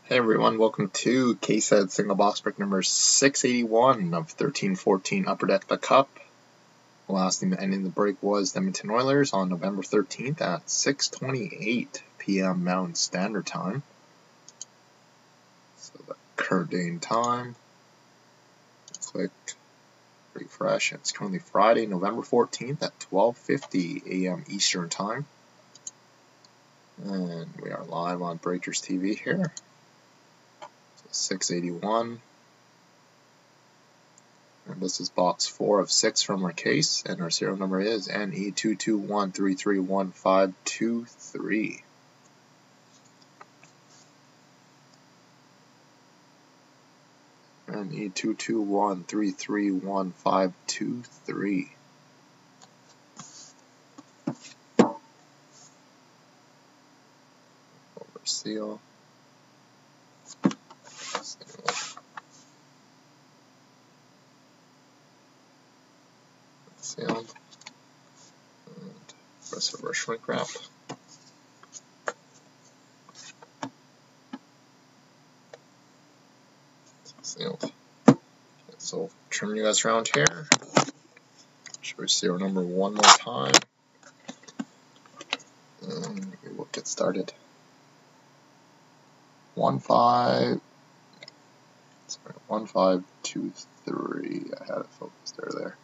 Hey everyone, welcome to K-Set single box break number 681 of 1314 Upper Deck the Cup. The last team ending the break was the Edmonton Oilers on November 13th at 6:28 p.m. Mountain Standard Time. So the current day and time. Click refresh. It's currently Friday, November 14th at 12:50 a.m. Eastern Time. And we are live on Breakers TV here. 681, and this is box 4 of 6 from our case, and our serial number is NE221331523. NE221331523. Over seal. Sealed, and rest of our shrink wrap. Sealed. Okay, so turn you guys around here. Show you serial number one more time, and we will get started. 1523. I had it focused earlier.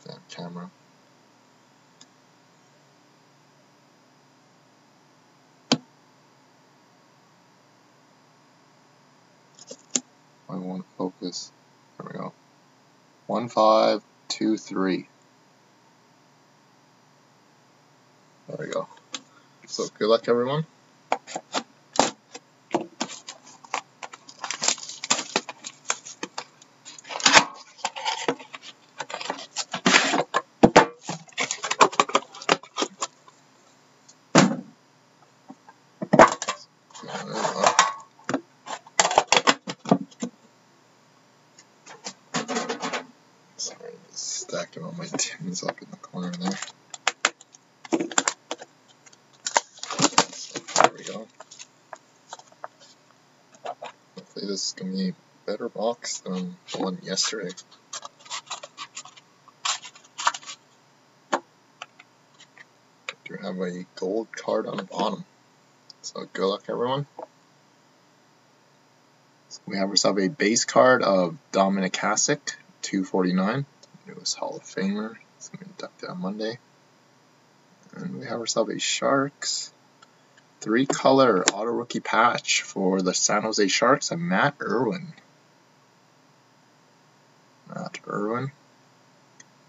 Damn camera. I want to focus. There we go. 1523. There we go. So good luck, everyone. Sorry, just stacking all my tins up in the corner there. So there we go. Hopefully this is going to be a better box than the one yesterday. I do have a gold card on the bottom. So good luck, everyone. So we have ourselves a base card of Dominic Hasek, 249, newest Hall of Famer. It's going to be inducted on Monday. And we have ourselves a Sharks 3-color auto rookie patch for the San Jose Sharks and Matt Irwin.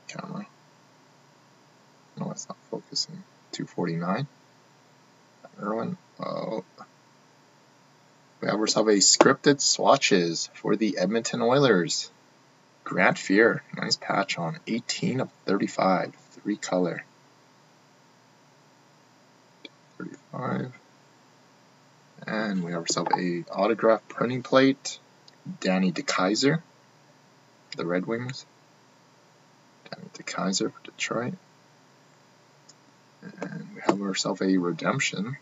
Camera. No, it's not focusing. 249. Irwin. Oh. We have ourselves a scripted swatches for the Edmonton Oilers. Grant Fear, nice patch on 18 of 35, 3-color. 35. And we have ourselves a autograph printing plate, Danny DeKeyser, the Red Wings. Danny DeKeyser for Detroit. And we have ourselves a redemption.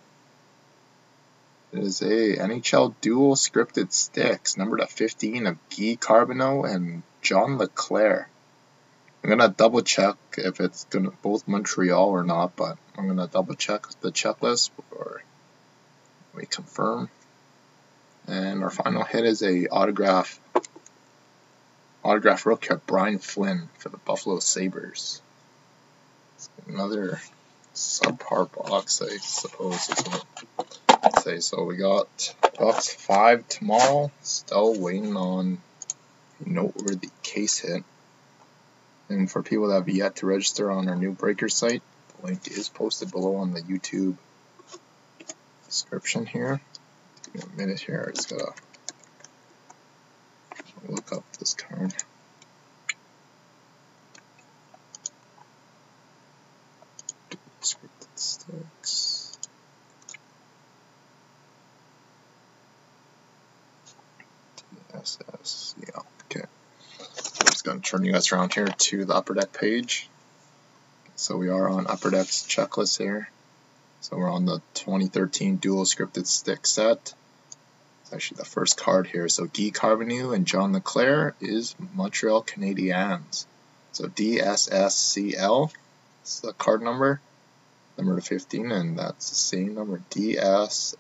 It is a NHL dual scripted sticks, numbered at 15 of Guy Carbonneau and John Leclerc. I'm gonna double check if it's gonna both Montreal or not, but I'm gonna double check the checklist before we confirm. And our final hit is a autograph rookie of Brian Flynn for the Buffalo Sabres. It's another subpar box, I suppose is what I'd say. So we got box 5 tomorrow. Still waiting on noteworthy case hit. And for people that have yet to register on our new breaker site, the link is posted below on the YouTube description here. Give me a minute here. I just gotta look up this card. Scripted sticks. DSS. Yeah. Okay. I'm just going to turn you guys around here to the Upper Deck page. So we are on Upper Deck's checklist here. So we're on the 2013 dual scripted stick set. It's actually the first card here. So Guy Carbonneau and John LeClair is Montreal Canadiens. So DSSCL is the card number to 15, and that's the same number, DSS-CL.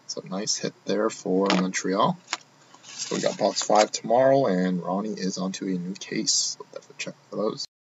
So nice hit there for Montreal. So we got box 5 tomorrow, and Ronnie is onto a new case. So definitely check for those.